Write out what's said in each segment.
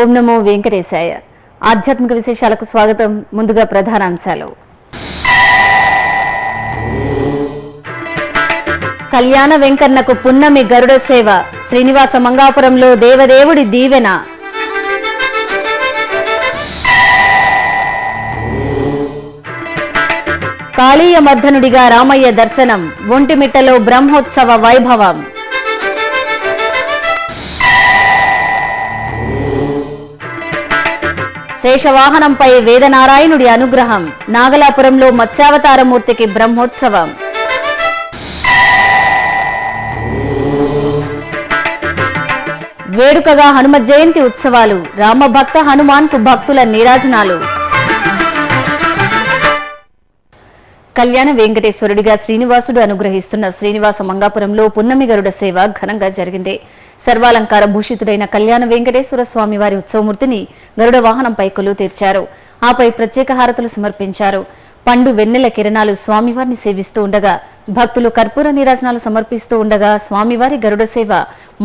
ఓం నమో వెంకటేశాయ. ఆధ్యాత్మిక విశేషాలకు స్వాగతం. ముందుగా ప్రధానాంశాలు. కళ్యాణ వెంకన్నకు పున్నమి గరుడ సేవ. శ్రీనివాస మంగాపురంలో దేవదేవుడి దీవెన. కాళీయ మర్ధనుడిగా రామయ్య దర్శనం. ఒంటిమిట్టలో బ్రహ్మోత్సవ వైభవం. శేషవాహనంపై వేదనారాయణుడి అనుగ్రహం. నాగలాపురంలో మత్స్యావతారమూర్తికి బ్రహ్మోత్సవం. వేడుకగా హనుమ జయంతి ఉత్సవాలు. రామభక్త హనుమాన్కు భక్తుల నీరాజనాలు. కళ్యాణ వెంకటేశ్వరుడిగా శ్రీనివాసుడు అనుగ్రహిస్తున్న శ్రీనివాస మంగాపురంలో పున్నమి గరుడ సేవ ఘనంగా జరిగింది. సర్వాలంకార భూషితుడైన కళ్యాణ వెంకటేశ్వర స్వామి వారి ఉత్సవమూర్తిని గరుడ వాహనంపై కొలువు తీర్చారు. ఆపై ప్రత్యేక హారతులు సమర్పించారు. పండు వెన్నెల కిరణాలు స్వామివారిని సేవిస్తూ ఉండగా, భక్తులు కర్పూర నీరాజనాలు సమర్పిస్తూ ఉండగా స్వామివారి గరుడ సేవ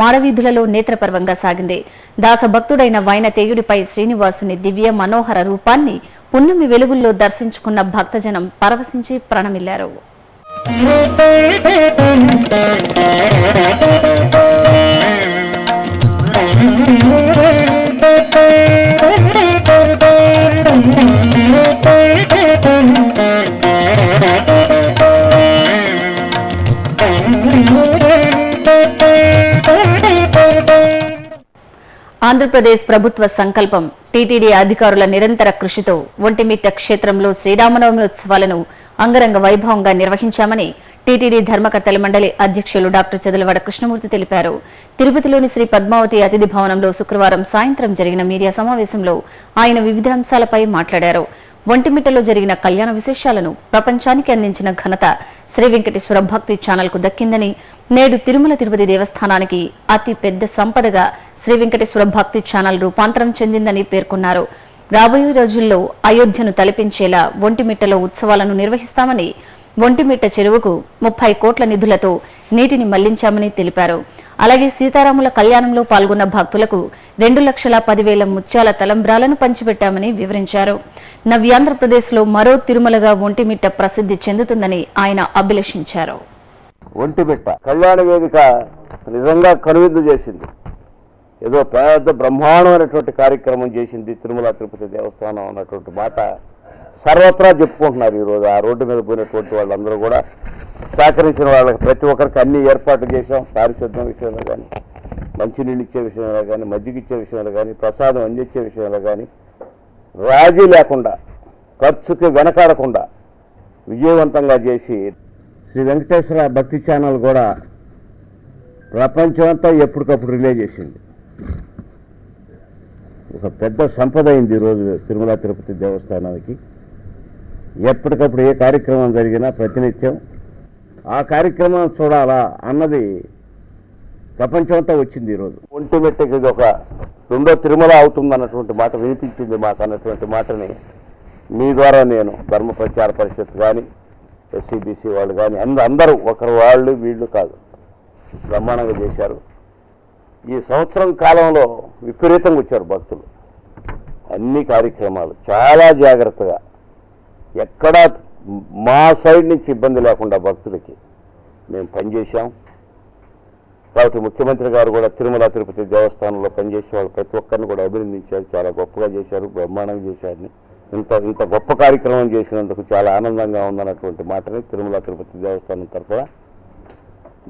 మాడవీధులలో నేత్రపర్వంగా సాగింది. దాసభక్తుడైన వైనతేయుడిపై శ్రీనివాసుని దివ్య మనోహర రూపాన్ని పున్నమి వెలుగుల్లో దర్శించుకున్న భక్తజనం పరవశించి ప్రణమిల్లారు. ఆంధ్రప్రదేశ్ ప్రభుత్వ సంకల్పం, టీటీడీ అధికారుల నిరంతర కృషితో ఒంటిమిట్ట క్షేత్రంలో శ్రీరామనవమి ఉత్సవాలను అంగరంగ వైభవంగా నిర్వహించామని టీటీడీ ధర్మకర్తల మండలి అధ్యక్షులు డాక్టర్ చదలవాడ కృష్ణమూర్తి తెలిపారు. తిరుపతిలోని శ్రీ పద్మావతి అతిథి భవనంలో శుక్రవారం సాయంత్రం జరిగిన మీడియా సమావేశంలో ఆయన వివిధ అంశాలపై మాట్లాడారు. ఒంటిమిట్టలో జరిగిన కళ్యాణ విశేషాలను ప్రపంచానికి అందించిన ఘనత శ్రీ వెంకటేశ్వర భక్తి ఛానల్ కు దక్కిందని, నేడు తిరుమల తిరుపతి దేవస్థానానికి అతి పెద్ద సంపదగా శ్రీ వెంకటేశ్వర భక్తి ఛానల్ రూపాంతరం చెందిందని పేర్కొన్నారు. రాబోయే రోజుల్లో అయోధ్యను తలపించేలా ఒంటిమిట్టలో ఉత్సవాలను నిర్వహిస్తామని, ఒంటిమిట్ట చెరువుకు 30 కోట్ల నిధులతో నీటిని మళ్లించామని తెలిపారు. అలాగే సీతారాముల కళ్యాణంలో పాల్గొన్న భక్తులకు 2,10,000 ముత్యాల తలంబ్రాలను పంచిపెట్టామని వివరించారు. నవ్యాంధ్రప్రదేశ్లో మరో తిరుమలగా ఒంటిమిట్ట ప్రసిద్ధి చెందుతుందని ఆయన అభిలషించారు. ఒంటిమిట్ట కళ్యాణ వేదిక నిజంగా కనువిందు చేసింది. ఏదో పెద్ద బ్రహ్మాండమైనటువంటి కార్యక్రమం చేసింది తిరుమల తిరుపతి దేవస్థానం అన్నటువంటి మాట సర్వత్రా చెప్పుకుంటున్నారు. ఈరోజు ఆ రోడ్డు మీద పోయినటువంటి వాళ్ళందరూ కూడా సహకరించిన వాళ్ళకి ప్రతి ఒక్కరికి అన్ని ఏర్పాట్లు చేశాం. పారిశుద్ధ్యం విషయంలో కానీ, మంచినీళ్ళు ఇచ్చే విషయంలో కానీ, మజ్జిగ ఇచ్చే విషయంలో కానీ, ప్రసాదం అందించే విషయంలో కానీ రాజీ లేకుండా, ఖర్చుకి వెనకాడకుండా విజయవంతంగా చేసి శ్రీ వెంకటేశ్వర భక్తి ఛానల్ కూడా ప్రపంచమంతా ఎప్పటికప్పుడు రిలే చేసింది. ఒక పెద్ద సంపద అయింది ఈరోజు తిరుమల తిరుపతి దేవస్థానానికి. ఎప్పటికప్పుడు ఏ కార్యక్రమం జరిగినా ప్రతినిత్యం ఆ కార్యక్రమం చూడాలా అన్నది ప్రపంచమంతా వచ్చింది. ఈరోజు ఒంటిమిట్టకి ఇది ఒక రెండో తిరుమల అవుతుందన్నటువంటి మాట వినిపించింది మాకు. అన్నటువంటి మాటని మీ ద్వారా నేను ధర్మ ప్రచార పరిషత్ కానీ, ఎస్సీబీసీ వాళ్ళు కానీ అందరూ ఒకరు వాళ్ళు వీళ్ళు కాదు బ్రహ్మాండంగా చేశారు. ఈ సంవత్సరం కాలంలో విపరీతంగా వచ్చారు భక్తులు. అన్ని కార్యక్రమాలు చాలా జాగ్రత్తగా, ఎక్కడా మా సైడ్ నుంచి ఇబ్బంది లేకుండా భక్తులకి మేము పనిచేశాం. కాబట్టి ముఖ్యమంత్రి గారు కూడా తిరుమల తిరుపతి దేవస్థానంలో పనిచేసే వాళ్ళు ప్రతి ఒక్కరిని కూడా అభినందించారు. చాలా గొప్పగా చేశారు, బ్రహ్మాండంగా చేశారని. ఇంత గొప్ప కార్యక్రమం చేసినందుకు చాలా ఆనందంగా ఉందన్నటువంటి మాటని తిరుమల తిరుపతి దేవస్థానం తరఫున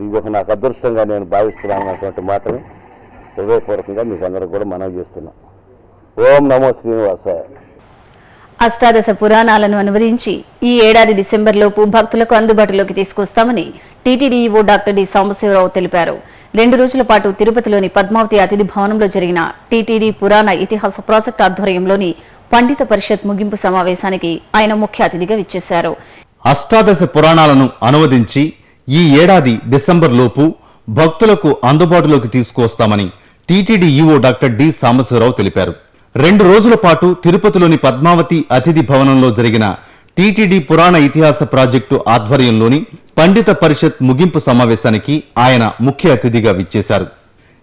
ఇది ఒక నాకు అదృష్టంగా నేను భావిస్తున్నాను అన్నటువంటి మాటని హృదయపూర్వకంగా మీకు అందరూ కూడా మనవి చేస్తున్నాం. ఓం నమో శ్రీనివాసాయ. అష్టాదశ పురాణాలను అనువదించి ఈ ఏడాది డిసెంబర్లోపు భక్తులకు అందుబాటులోకి తీసుకొస్తామని TTD EO doctor D Sambasivarao తెలిపారు. 2 రోజుల పాటు తిరుపతిలోని పద్మావతి అతిథి భవనంలో జరిగిన టీటీడీ పురాణ ఇతిహాస ప్రాజెక్టు ఆధ్వర్యంలోని పండిత పరిషత్ ముగింపు సమావేశానికి ఆయన ముఖ్య అతిథిగా విచ్చేశారు. అష్టాదశ పురాణాలను అనువదించి ఈ ఏడాది డిసెంబర్ లోపు భక్తులకు అందుబాటులోకి తీసుకువస్తామని TTD EO doctor D Sambasivarao తెలిపారు. 2 రోజుల పాటు తిరుపతిలోని పద్మావతి అతిథి భవనంలో జరిగిన టీటీడీ పురాణ ఇతిహాస ప్రాజెక్టు ఆధ్వర్యంలోని పండిత పరిషత్ ముగింపు సమావేశానికి ఆయన ముఖ్య అతిథిగా విచ్చేశారు.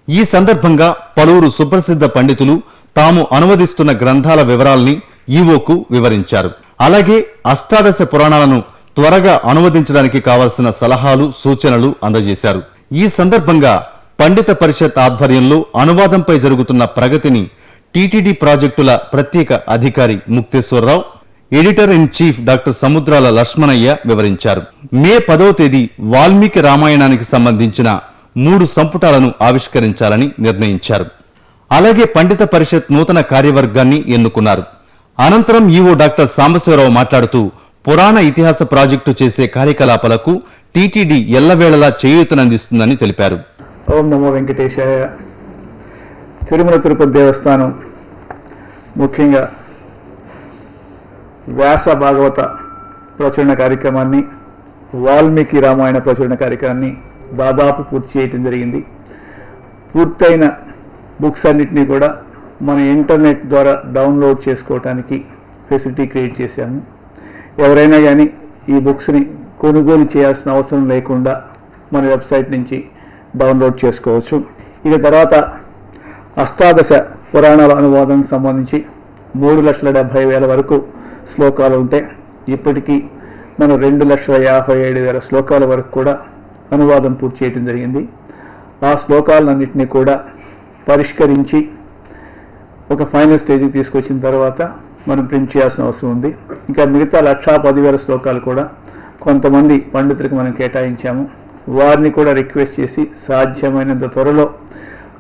ఈ సందర్భంగా పలువురు సుప్రసిద్ధ పండితులు తాము అనువదిస్తున్న గ్రంథాల వివరాల్ని ఈవోకు వివరించారు. అలాగే అష్టాదశ పురాణాలను త్వరగా అనువదించడానికి కావలసిన సలహాలు, సూచనలు అందజేశారు. ఈ సందర్భంగా పండిత పరిషత్ ఆధ్వర్యంలో అనువాదంపై జరుగుతున్న ప్రగతిని టీటీడీ ప్రాజెక్టుల ప్రత్యేక అధికారి Mukteswararao, editor in chief doctor Samudrala Lakshmanaiah వివరించారు. మే 10వ తేదీ వాల్మీకి రామాయణానికి సంబంధించిన 3 సంపుటాలను ఆవిష్కరించాలని నిర్ణయించారు. అలాగే పండిత పరిషత్ నూతన కార్యవర్గాన్ని ఎన్నుకున్నారు. అనంతరం ఈవో డాక్టర్ సాంబశివరావు మాట్లాడుతూ పురాణ ఇతిహాస ప్రాజెక్టు చేసే కార్యకలాపాలకు టీటీడీ ఎల్లవేళలా చేయూతనందిస్తుందని తెలిపారు. ఓం నమో వెంకటేశాయ. తిరుమల తిరుపతి దేవస్థానం ముఖ్యంగా వ్యాస భాగవత ప్రచురణ కార్యక్రమాన్ని, వాల్మీకి రామాయణ ప్రచురణ కార్యక్రమాన్ని దాదాపు పూర్తి చేయటం జరిగింది. పూర్తయిన బుక్స్ అన్నిటినీ కూడా మన ఇంటర్నెట్ ద్వారా డౌన్లోడ్ చేసుకోవటానికి ఫెసిలిటీ క్రియేట్ చేశాము. ఎవరైనా కానీ ఈ బుక్స్ని కొనుగోలు చేయాల్సిన అవసరం లేకుండా మన వెబ్సైట్ నుంచి డౌన్లోడ్ చేసుకోవచ్చు. ఇక తర్వాత అష్టాదశ పురాణాల అనువాదానికి సంబంధించి 3,70,000 వరకు శ్లోకాలు ఉంటే ఇప్పటికీ మనం 2,57,000 శ్లోకాల వరకు కూడా అనువాదం పూర్తి చేయడం జరిగింది. ఆ శ్లోకాలన్నింటినీ కూడా పరిష్కరించి ఒక ఫైనల్ స్టేజ్కి తీసుకొచ్చిన తర్వాత మనం ప్రింట్ చేయాల్సిన అవసరం ఉంది. ఇంకా మిగతా 1,10,000 శ్లోకాలు కూడా కొంతమంది పండితులకు మనం కేటాయించాము. వారిని కూడా రిక్వెస్ట్ చేసి సాధ్యమైనంత త్వరలో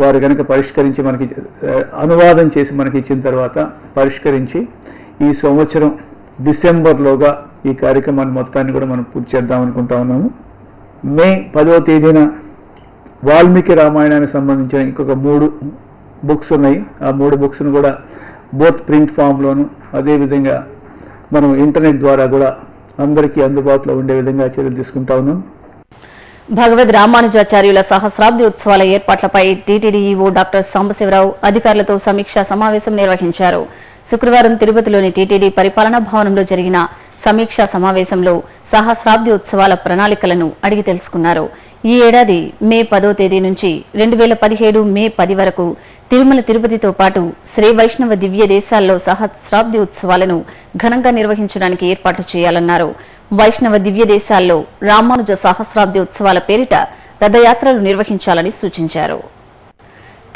వారు కనుక పరిష్కరించి మనకి అనువాదం చేసి మనకి ఇచ్చిన తర్వాత పరిష్కరించి ఈ సంవత్సరం డిసెంబర్లోగా ఈ కార్యక్రమాన్ని మొత్తాన్ని కూడా మనం పూర్తి చేద్దాం అనుకుంటా ఉన్నాము. మే 10వ తేదీన వాల్మీకి రామాయణానికి సంబంధించిన ఇంకొక 3 బుక్స్ ఉన్నాయి. ఆ 3 బుక్స్ను కూడా బోత్ ప్రింట్ ఫామ్లోను అదేవిధంగా మనం ఇంటర్నెట్ ద్వారా కూడా అందరికీ అందుబాటులో ఉండే విధంగా చర్యలు తీసుకుంటా ఉన్నాం. భగవద్ రామానుజాచార్యుల సహస్రాబ్ది ఉత్సవాల ఏర్పాట్లపై టీటీడీ ఈవో డాక్టర్ సాంబశివరావు అధికారులతో సమీక్షా సమావేశం నిర్వహించారు. శుక్రవారం తిరుపతిలోని టీటీడీ పరిపాలనా భవనంలో జరిగిన సమీక్షా సమావేశంలో సహస్రాబ్ది ఉత్సవాల ప్రణాళికలను అడిగి తెలుసుకున్నారు. ఈ ఏడాది మే 10వ తేదీ నుంచి 2017 మే 10 వరకు తిరుమల తిరుపతితో పాటు శ్రీ వైష్ణవ దివ్య దేశాల్లో సహస్రాబ్ది ఉత్సవాలను ఘనంగా నిర్వహించడానికి ఏర్పాట్లు చేయాలన్నారు. వైష్ణవ దివ్య దేశాల్లో రామానుజ సహస్రాబ్ది ఉత్సవాల పేరిట రథయాత్రలు నిర్వహించాలని సూచించారు.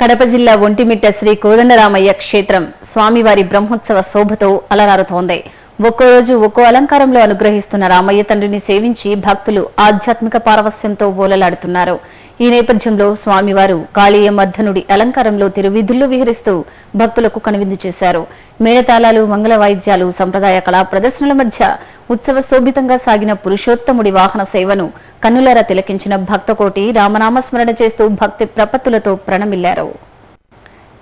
కడప జిల్లా ఒంటిమిట్ట శ్రీ కోదండరామయ్య క్షేత్రం స్వామివారి బ్రహ్మోత్సవ శోభతో అలరారుతోంది. ఒక్కో రోజు ఒక్కో అలంకారంలో అనుగ్రహిస్తున్న రామయ్య తండ్రిని సేవించి భక్తులు ఆధ్యాత్మిక పారవస్యంతో ఓలలాడుతున్నారు. ఈ నేపథ్యంలో స్వామివారు కాళీయ మర్ధనుడి అలంకారంలో తిరువీధుల్లో విహరిస్తూ భక్తులకు కనువిందు చేశారు. మేళతాళాలు, మంగళ వాయిద్యాలు, సంప్రదాయ కళా ప్రదర్శనల మధ్య ఉత్సవ శోభితంగా సాగిన పురుషోత్తముడి వాహన సేవను కన్నులారా తిలకించిన భక్తకోటి రామనామస్మరణ చేస్తూ భక్తి ప్రపత్తులతో ప్రణమిల్లారు.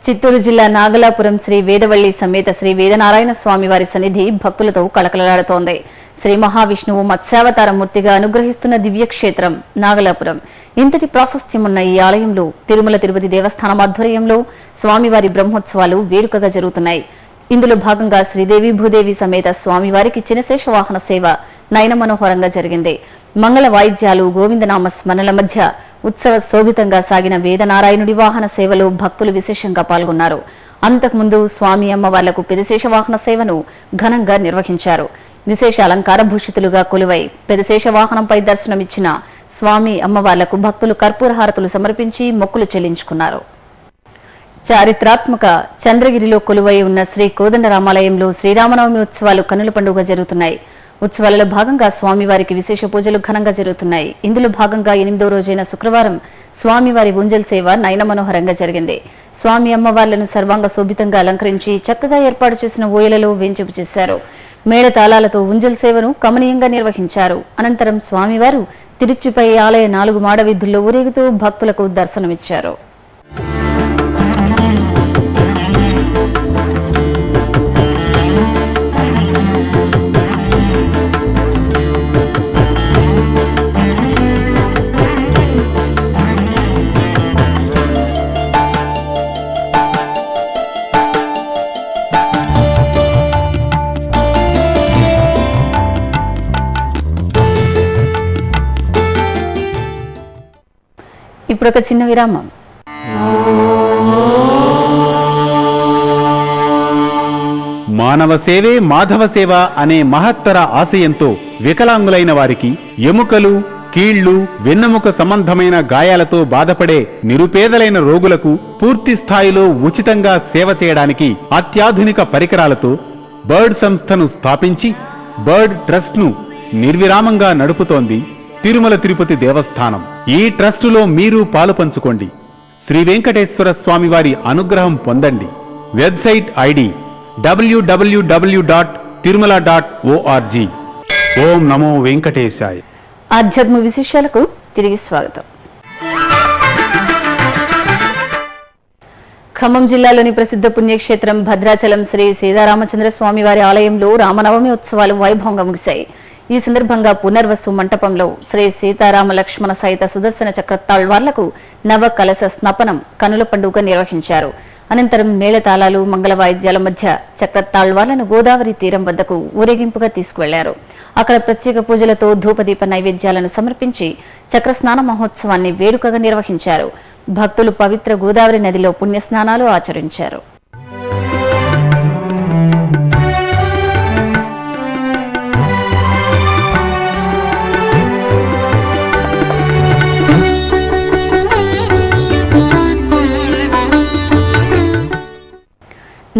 చిత్తూరు జిల్లా నాగలాపురం శ్రీ వేదవల్లి సమేత శ్రీ వేదనారాయణ స్వామి వారి సన్నిధి భక్తులతో కళకళలాడుతోంది. శ్రీ మహావిష్ణువు మత్స్యావతార మూర్తిగా అనుగ్రహిస్తున్న దివ్యక్షేత్రం నాగలాపురం. ఇంతటి ప్రాశస్త్యమున్న ఈ ఆలయంలో తిరుమల తిరుపతి దేవస్థానం ఆధ్వర్యంలో స్వామివారి బ్రహ్మోత్సవాలు వేడుకగా జరుగుతున్నాయి. ఇందులో భాగంగా శ్రీదేవి భూదేవి సమేత స్వామివారికి చినశేష వాహన సేవ నయన మనోహరంగా జరిగింది. మంగళ వాయిద్యాలు, గోవిందనామ స్మరణల మధ్య ఉత్సవ శోభితంగా సాగిన వేదనారాయణుడి వాహన సేవలో భక్తులు విశేషంగా పాల్గొన్నారు. అంతకుముందు స్వామి అమ్మవార్లకు పెదశేష వాహన సేవను ఘనంగా నిర్వహించారు. విశేష అలంకార భూషితులుగా కొలువై పెదశేష వాహనంపై దర్శనమిచ్చిన స్వామి అమ్మవార్లకు భక్తులు కర్పూర హారతులు సమర్పించి మొక్కులు చెల్లించుకున్నారు. చారిత్రాత్మక చంద్రగిరిలో కొలువై ఉన్న శ్రీ కోదండరామాలయంలో శ్రీరామనవమి ఉత్సవాలు కన్నుల పండుగ జరుగుతున్నాయి. ఉత్సవాలలో భాగంగా స్వామివారికి విశేష పూజలు ఘనంగా జరుగుతున్నాయి. ఇందులో భాగంగా 8వ రోజైన శుక్రవారం స్వామివారి ఉంజల్ సేవ నయన మనోహరంగా జరిగింది. స్వామి అమ్మవార్లను సర్వాంగ శోభితంగా అలంకరించి చక్కగా ఏర్పాటు చేసిన ఊయలలో వేంచేపు చేశారు. మేళతాళాలతో ఉంజల్ సేవను కమనీయంగా నిర్వహించారు. అనంతరం స్వామివారు తిరుచిపై ఆలయ 4 మాడ వీధుల్లో ఊరేగుతూ భక్తులకు దర్శనమిచ్చారు. ఇప్పుడు ఒక చిన్న విరామం. మానవ సేవే మాధవ సేవ అనే మహత్తర ఆశయంతో వికలాంగులైన వారికి ఎముకలు, కీళ్లు, వెన్నెముక సంబంధమైన గాయాలతో బాధపడే నిరుపేదలైన రోగులకు పూర్తి స్థాయిలో ఉచితంగా సేవ చేయడానికి అత్యాధునిక పరికరాలతో బర్డ్ సంస్థను స్థాపించి బర్డ్ ట్రస్ట్ను నిర్విరామంగా నడుపుతోంది తిరుమల తిరుపతి దేవస్థానం. ఈ ట్రస్టులో మీరు పాలు పంచుకోండి. శ్రీ వెంకటేశ్వర స్వామివారి అనుగ్రహం పొందండి. Website ID www.tirumala.org. ఓం నమో వెంకటేశాయ. ఆధ్యాత్మిక విశేషాలకు తిరిగి స్వాగతం. ఖమ్మం జిల్లాలోని ప్రసిద్ధ పుణ్యక్షేత్రం భద్రాచలం శ్రీ సీతారామచంద్ర స్వామివారి ఆలయంలో రామనవమి ఉత్సవాలు వైభవంగా ముగిశాయి. ఈ సందర్భంగా పునర్వసు మంటపంలో శ్రీ సీతారామ లక్ష్మణ సహిత సుదర్శన చక్ర తాళ్వార్లకు నవ కలశ స్నపనం కనుల పండుగ నిర్వహించారు. అనంతరం మేళతాళాలు, మంగళ వాయిద్యాల మధ్య చక్ర తాళ్వార్లను గోదావరి తీరం వద్దకు ఊరేగింపుగా తీసుకువెళ్లారు. అక్కడ ప్రత్యేక పూజలతో ధూపదీప నైవేద్యాలను సమర్పించి చక్ర స్నాన మహోత్సవాన్ని వేడుకగా నిర్వహించారు. భక్తులు పవిత్ర గోదావరి నదిలో పుణ్యస్నానాలు ఆచరించారు.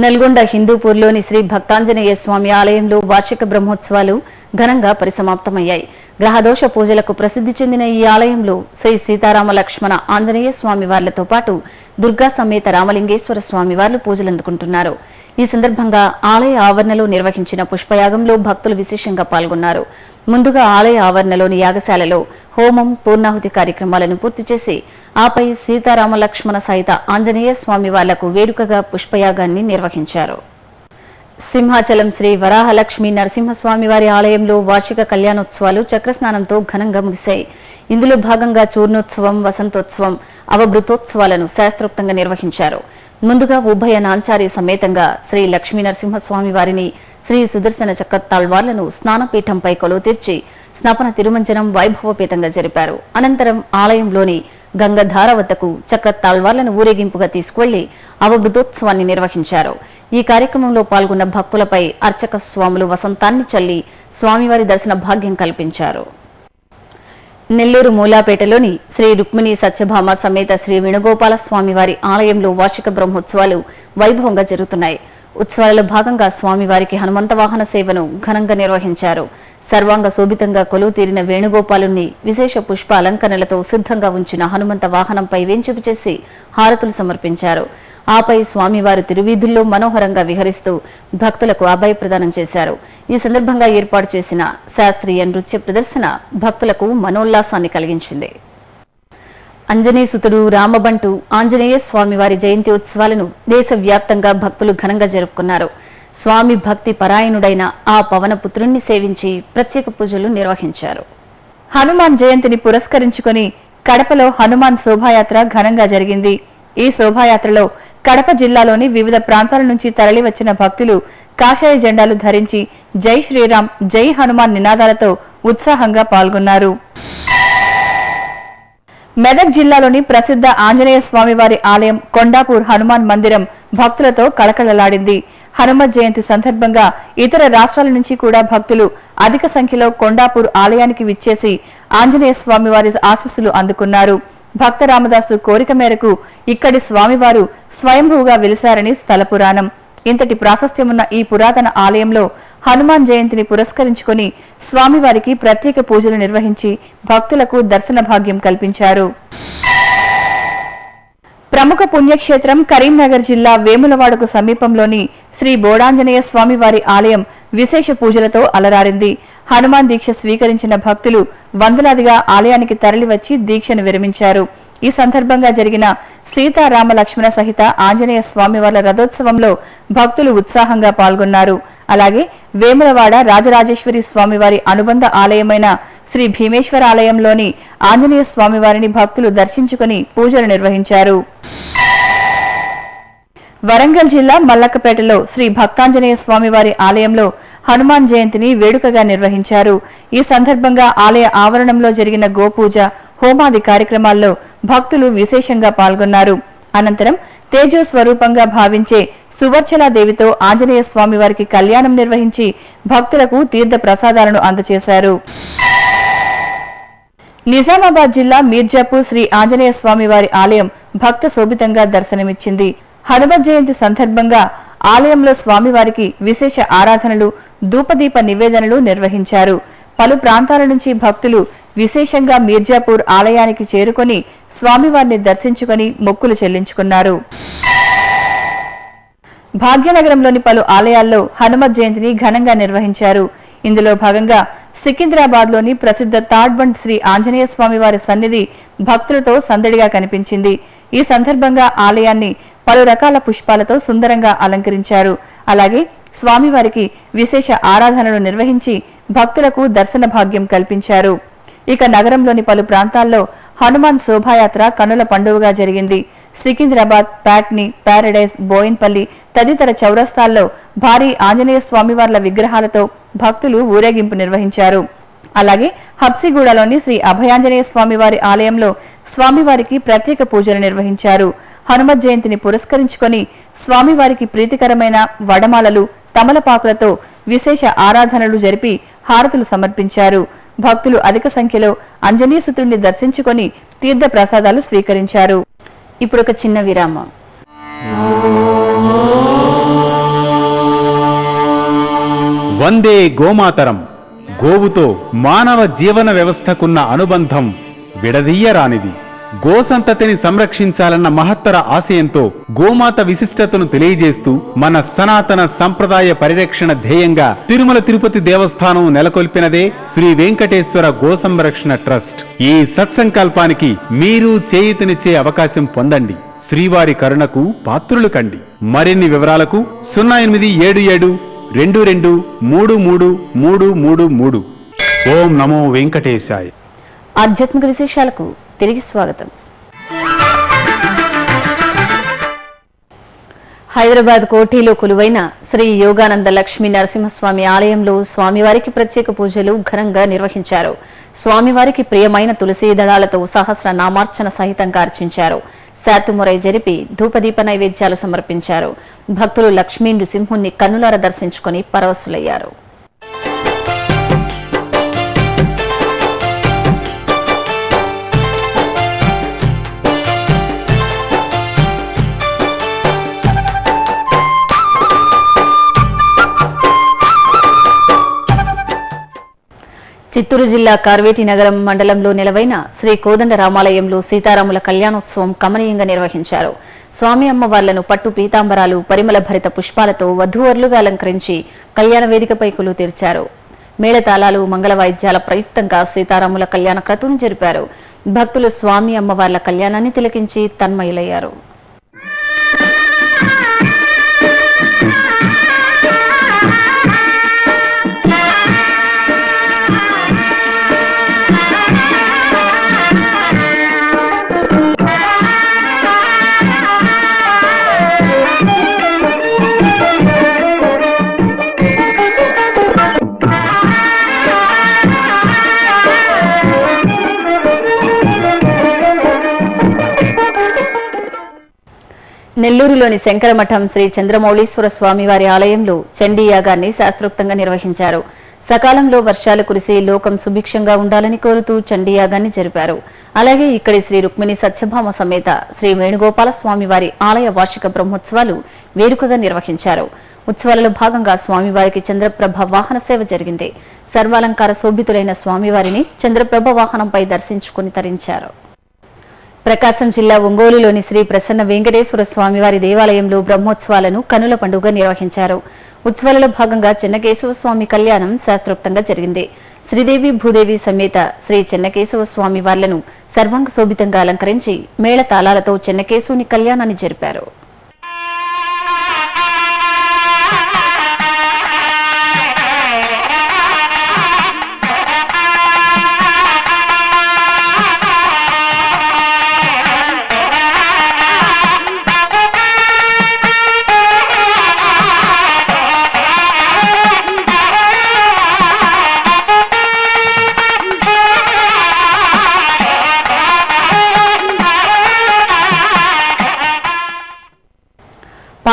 నల్గొండ హిందూపూర్లోని శ్రీ భక్తాంజనేయ స్వామి ఆలయంలో వార్షిక బ్రహ్మోత్సవాలు ఘనంగా పరిసమాప్తమయ్యాయి. గ్రహదోష పూజలకు ప్రసిద్ధి చెందిన ఈ ఆలయంలో శ్రీ సీతారామ లక్ష్మణ ఆంజనేయ స్వామి వార్లతో పాటు దుర్గా సమేత రామలింగేశ్వర స్వామి వార్లు పూజలందుకుంటున్నారు. ఈ సందర్భంగా ఆలయ ఆవరణలో నిర్వహించిన పుష్పయాగంలో భక్తులు విశేషంగా పాల్గొన్నారు. ముందుగా ఆలయ ఆవరణలోని యాగశాలలో హోమం, పూర్ణాహుతి కార్యక్రమాలను పూర్తి చేసి ఆపై సీతారామ లక్ష్మణ సహిత ఆంజనేయ స్వామి వార్లకు వేడుకగా పుష్పయాగాన్ని నిర్వహించారు. సింహాచలం శ్రీ వరాహలక్ష్మి నరసింహస్వామి వారి ఆలయంలో వార్షిక కళ్యాణోత్సవాలు చక్రస్నానంతో ఘనంగా ముగిశాయి. ఇందులో భాగంగా చూర్ణోత్సవం, వసంతోత్సవం, అవభృతోత్సవాలను శాస్త్రోక్తంగా నిర్వహించారు. ముందుగా ఉభయ నాంచారి సమేతంగా శ్రీ లక్ష్మీ నరసింహస్వామి వారిని, శ్రీ సుదర్శన చక్ర తాళ్వార్లను స్నానపీఠంపై కొలువు తీర్చి స్నాపన తిరుమంజనం వైభవపేతంగా జరిపారు. అనంతరం ఆలయంలోని గంగధార వద్దకు చక్ర తాళ్వార్లను ఊరేగింపుగా తీసుకువెళ్లి అవభృతోత్సవాన్ని నిర్వహించారు. ఈ కార్యక్రమంలో పాల్గొన్న భక్తులపై అర్చక స్వాములు వసంతాన్ని చల్లి స్వామివారి దర్శన భాగ్యం కల్పించారు. నెల్లూరు మూలాపేటలోని శ్రీ రుక్మిణి సత్యభామ సమేత శ్రీ వేణుగోపాల స్వామివారి ఆలయంలో వార్షిక బ్రహ్మోత్సవాలు వైభవంగా జరుగుతున్నాయి. ఉత్సవాలలో భాగంగా స్వామివారికి హనుమంత వాహన సేవను ఘనంగా నిర్వహించారు. సర్వాంగ శోభితంగా కొలువు తీరిన వేణుగోపాలుణ్ణి విశేష పుష్ప అలంకరణలతో సిద్ధంగా ఉంచిన హనుమంత వాహనంపై వేంచేపు చేసి హారతులు సమర్పించారు. ఆపై స్వామివారు తిరువీధుల్లో మనోహరంగా విహరిస్తూ భక్తులకు అభయ ప్రదానం చేశారు. ఈ సందర్భంగా ఏర్పాటు చేసిన శాస్త్రీయ నృత్య ప్రదర్శన భక్తులకు మనోల్లాసాన్ని కలిగించింది. అంజనీసుతుడు రామబంటు ఆంజనేయ స్వామివారి జయంతి ఉత్సవాలను దేశవ్యాప్తంగా భక్తులు ఘనంగా జరుపుకున్నారు. స్వామి భక్తి పరాయణుడైన ఆ పవనపుత్రుణ్ణి సేవించి ప్రత్యేక పూజలు నిర్వహించారు. హనుమాన్ జయంతిని పురస్కరించుకుని కడపలో హనుమాన్ శోభాయాత్ర ఘనంగా జరిగింది. ఈ శోభాయాత్రలో కడప జిల్లాలోని వివిధ ప్రాంతాల నుంచి తరలివచ్చిన భక్తులు కాషాయ జెండాలు ధరించి జై శ్రీరామ్, జై హనుమాన్ నినాదాలతో ఉత్సాహంగా పాల్గొన్నారు. మెదక్ జిల్లాలోని ప్రసిద్ధ ఆంజనేయ స్వామివారి ఆలయం కొండాపూర్ హనుమాన్ మందిరం భక్తులతో కళకళలాడింది. హనుమ జయంతి సందర్భంగా ఇతర రాష్ట్రాల నుంచి కూడా భక్తులు అధిక సంఖ్యలో కొండాపూర్ ఆలయానికి విచ్చేసి ఆంజనేయ స్వామివారి ఆశీస్సులు అందుకున్నారు. భక్త రామదాసు కోరిక మేరకు ఇక్కడి స్వామివారు స్వయంభూగా వెలిశారని స్థల పురాణం. ఇంతటి ప్రాశస్త్యమున్న ఈ పురాతన ఆలయంలో హనుమాన్ జయంతిని పురస్కరించుకుని స్వామివారికి ప్రత్యేక పూజలు నిర్వహించి భక్తులకు దర్శన భాగ్యం కల్పించారు. ప్రముఖ పుణ్యక్షేత్రం కరీంనగర్ జిల్లా వేములవాడకు సమీపంలోని శ్రీ బోడాంజనేయ స్వామివారి ఆలయం విశేష పూజలతో అలరారింది. హనుమాన్ దీక్ష స్వీకరించిన భక్తులు వందలాదిగా ఆలయానికి తరలివచ్చి దీక్షను విరమించారు. ఈ సందర్భంగా జరిగిన సీతారామ లక్ష్మణ సహిత ఆంజనేయ స్వామివార్ల రథోత్సవంలో భక్తులు ఉత్సాహంగా పాల్గొన్నారు. అలాగే వేములవాడ రాజరాజేశ్వరి స్వామివారి అనుబంధ ఆలయమైన శ్రీ భీమేశ్వర ఆలయంలోని ఆంజనేయ స్వామివారిని భక్తులు దర్శించుకుని పూజలు నిర్వహించారు. వరంగల్ జిల్లా మల్లక్కపేటలో శ్రీ భక్తాంజనేయ స్వామివారి ఆలయంలో హనుమాన్ జయంతిని వేడుకగా నిర్వహించారు. ఈ సందర్భంగా ఆలయ ఆవరణంలో జరిగిన గోపూజ, హోమాది కార్యక్రమాల్లో భక్తులు విశేషంగా పాల్గొన్నారు. అనంతరం తేజో స్వరూపంగా భావించే సువర్చలాదేవితో ఆంజనేయ స్వామి వారికి కళ్యాణం నిర్వహించి భక్తులకు తీర్థ ప్రసాదాలను అందజేశారు. నిజామాబాద్ జిల్లా మీర్జాపూర్ శ్రీ ఆంజనేయ స్వామి వారి ఆలయం భక్త శోభితంగా దర్శనమిచ్చింది. హనుమ జయంతి సందర్భంగా ఆలయంలో స్వామివారికి విశేష ఆరాధనలు, ధూపదీప నివేదనలు నిర్వహించారు. పలు ప్రాంతాల నుంచి భక్తులు విశేషంగా మీర్జాపూర్ ఆలయానికి చేరుకొని స్వామివారిని దర్శించుకొని మొక్కులు చెల్లించుకున్నారు. భాగ్యనగరంలోని పలు ఆలయాల్లో హనుమత్ జయంతిని ఘనంగా నిర్వహించారు. ఇందులో భాగంగా సికింద్రాబాద్ లోని ప్రసిద్ధ తాడ్బండ్ శ్రీ ఆంజనేయ స్వామి వారి సన్నిధి భక్తులతో సందడిగా కనిపించింది. ఈ సందర్భంగా ఆలయాన్ని పలు రకాల పుష్పాలతో సుందరంగా అలంకరించారు. అలాగే స్వామివారికి విశేష ఆరాధనలు నిర్వహించి భక్తులకు దర్శన భాగ్యం కల్పించారు. ఇక నగరంలోని పలు ప్రాంతాల్లో హనుమాన్ శోభాయాత్ర కన్నుల పండుగగా జరిగింది. సికింద్రాబాద్, ప్యాట్నీ, ప్యారడైజ్, బోయిన్పల్లి తదితర చౌరస్తాల్లో భారీ ఆంజనేయ స్వామివార్ల విగ్రహాలతో భక్తులు ఊరేగింపు నిర్వహించారు. అలాగే హబ్సిగూడలోని శ్రీ అభయాంజనేయ స్వామివారి ఆలయంలో స్వామివారికి ప్రత్యేక పూజలు నిర్వహించారు. హనుమత్ జయంతిని పురస్కరించుకొని స్వామివారికి ప్రీతికరమైన వడమాలలు, తమలపాకులతో విశేష ఆరాధనలు జరిపి హారతులు సమర్పించారు. భక్తులు అధిక సంఖ్యలో అంజనీసుతుడిని దర్శించుకొని తీర్థ ప్రసాదాలు స్వీకరించారు. ఇప్పుడు ఒక చిన్న విరామం. వందే గోమాతరం. గోవుతో మానవ జీవన వ్యవస్థకున్న అనుబంధం విడదీయరానిది. గోసంతతిని సంరక్షించాలన్న మహత్తర ఆశయంతో గోమాత విశిష్టతను తెలియజేస్తూ మన సనాతన సంప్రదాయ పరిరక్షణ ధ్యేయంగా తిరుమల తిరుపతి దేవస్థానం నెలకొల్పినదే శ్రీ వెంకటేశ్వర గో సంరక్షణ ట్రస్ట్. ఈ సత్సంకల్పానికి మీరు చేయూతనిచ్చే అవకాశం పొందండి. శ్రీవారి కరుణకు పాత్రులు కండి. మరిన్ని వివరాలకు 087722333333. ఓం నమో వెంకటేశాయ. ఆధ్యాత్మిక విశేషాలకు తిరిగి స్వాగతం. హైదరాబాద్ కోఠీలో కొలువైన శ్రీ యోగానంద లక్ష్మీ నరసింహస్వామి ఆలయంలో స్వామివారికి ప్రత్యేక పూజలు ఘనంగా నిర్వహించారు. స్వామివారికి ప్రియమైన తులసీ దళాలతో సహస్ర నామార్చన సహితంగా అర్చించారు. శాతుమురై జరిపి ధూపదీప నైవేద్యాలు సమర్పించారు. భక్తులు లక్ష్మీ నృసింహుణ్ణి కన్నులార దర్శించుకుని పరవశులయ్యారు. చిత్తూరు జిల్లా కార్వేటి నగరం మండలంలో నెలవైన శ్రీ కోదండ రామాలయంలో సీతారాముల కళ్యాణోత్సవం కమనీయంగా నిర్వహించారు. స్వామి అమ్మవార్లను పట్టు పీతాంబరాలు, పరిమళ భరిత పుష్పాలతో వధూవరులుగా అలంకరించి కళ్యాణ వేదికపై కొలువు తీర్చారు. మేళతాళాలు, మంగళ వాయిద్యాల ప్రయుక్తంగా సీతారాముల కళ్యాణ క్రతువును జరిపారు. భక్తులు స్వామి అమ్మవార్ల కళ్యాణాన్ని తిలకించి తన్మయులయ్యారు. నెల్లూరులోని శంకరమఠం శ్రీ చంద్రమౌళీశ్వర స్వామివారి ఆలయంలో చండీ యాగాన్ని శాస్త్రోక్తంగా నిర్వహించారు. సకాలంలో వర్షాలు కురిసి లోకం సుభిక్షంగా ఉండాలని కోరుతూ చండీ యాగాన్ని జరిపారు. అలాగే ఇక్కడి శ్రీ రుక్మిణి సత్యభామ సమేత శ్రీ వేణుగోపాల స్వామివారి ఆలయ వార్షిక బ్రహ్మోత్సవాలు వేడుకగా నిర్వహించారు. ఉత్సవాలలో భాగంగా స్వామివారికి చంద్రప్రభ వాహన సేవ జరిగింది. సర్వాలంకార శోభితులైన స్వామివారిని చంద్రప్రభ వాహనంపై దర్శించుకుని తరించారు. ప్రకాశం జిల్లా ఒంగోలులోని శ్రీ ప్రసన్న వెంకటేశ్వర స్వామివారి దేవాలయంలో బ్రహ్మోత్సవాలను కనుల పండుగ నిర్వహించారు. ఉత్సవాలలో భాగంగా చెన్నకేశవ స్వామి కళ్యాణం శాస్త్రోక్తంగా జరిగింది. శ్రీదేవి భూదేవి సమేత శ్రీ చెన్నకేశవ స్వామి వార్లను సర్వాంగ శోభితంగా అలంకరించి మేళ తాళాలతో చెన్నకేశవుని కళ్యాణాన్ని జరిపారు.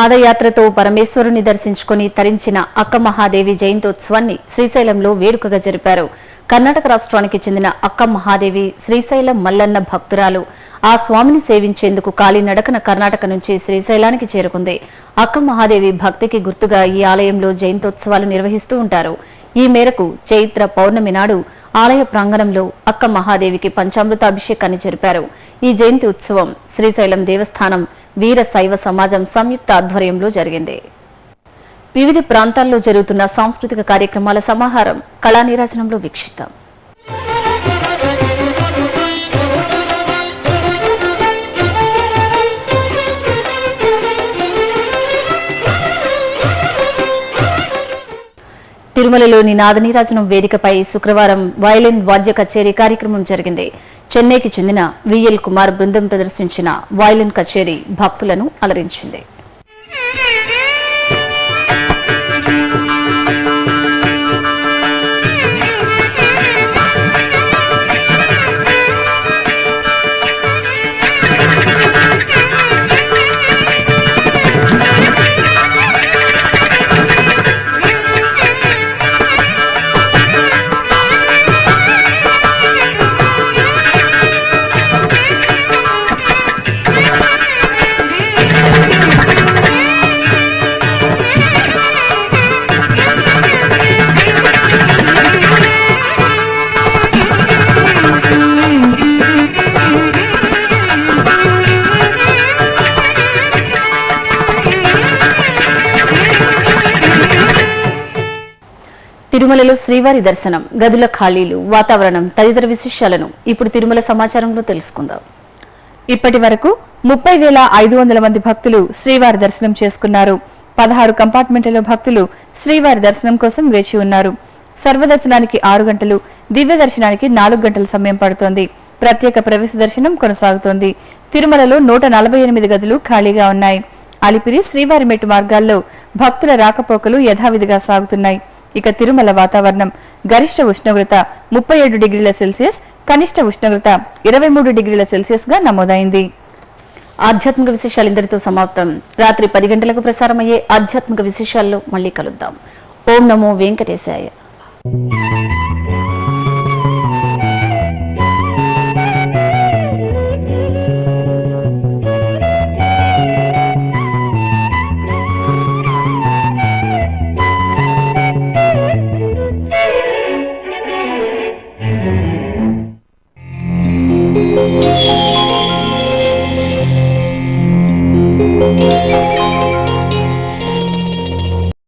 పాదయాత్రతో పరమేశ్వరుని దర్శించుకుని తరించిన అక్క మహాదేవి జయంతోత్సవాన్ని శ్రీశైలంలో వేడుకగా జరిపారు. కర్ణాటక రాష్ట్రానికి చెందిన అక్క మహాదేవి శ్రీశైలం మల్లన్న భక్తురాలు. ఆ స్వామిని సేవించేందుకు కాలినడకన కర్ణాటక నుంచి శ్రీశైలానికి చేరుకుంది. అక్క మహాదేవి భక్తికి గుర్తుగా ఈ ఆలయంలో జయంతోత్సవాలు నిర్వహిస్తూ ఉంటారు. ఈ మేరకు చైత్ర పౌర్ణమి నాడు ఆలయ ప్రాంగణంలో అక్క మహాదేవికి పంచామృత అభిషేకాన్ని జరిపారు. ఈ జయంతి ఉత్సవం శ్రీశైలం దేవస్థానం వీర శైవ సమాజం సంయుక్త ఆధ్వర్యంలో జరిగింది. వివిధ ప్రాంతాల్లో జరుగుతున్న సాంస్కృతిక కార్యక్రమాల సమాహారం కళానీరాజనంలో వీక్షిద్దాం. తిరుమలలోని నాదనీరాజనం వేదికపై శుక్రవారం వయలిన్ వాద్య కచేరీ కార్యక్రమం జరిగింది. చెన్నైకి చెందిన విఎల్ కుమార్ బృందం ప్రదర్శించిన వయలిన్ కచేరీ భక్తులను అలరించింది. తిరుమలలో శ్రీవారి దర్శనం, గదుల ఖాళీలు, వాతావరణం తదితర విశేషాలను ఇప్పుడు తిరుమల సమాచారంలో తెలుసుకుందాం. ఇప్పటి వరకు 30,500 మంది భక్తులు శ్రీవారి దర్శనం చేసుకున్నారు. 16 కంపార్ట్మెంట్లలో భక్తులు శ్రీవారి దర్శనం కోసం వేచి ఉన్నారు. సర్వదర్శనానికి 6 గంటలు, దివ్య దర్శనానికి 4 గంటల సమయం పడుతోంది. ప్రత్యేక ప్రవేశ దర్శనం కొనసాగుతోంది. తిరుమలలో 148 గదులు ఖాళీగా ఉన్నాయి. అలిపిరి, శ్రీవారి మెట్టు మార్గాల్లో భక్తుల రాకపోకలు యథావిధిగా సాగుతున్నాయి. ఇక తిరుమల వాతావరణం గరిష్ట ఉష్ణోగ్రత 37 డిగ్రీల సెల్సియస్, కనిష్ట ఉష్ణోగ్రత 23 డిగ్రీల సెల్సియస్ గా నమోదైంది. ఆధ్యాత్మిక విశేషాలు ఇంతటితో సమాప్తం. రాత్రి 10 గంటలకు ప్రసారమయ్యే ఆధ్యాత్మిక విశేషాల్లో మళ్ళీ కలుద్దాం. ఓం నమో వెంకటేశాయ.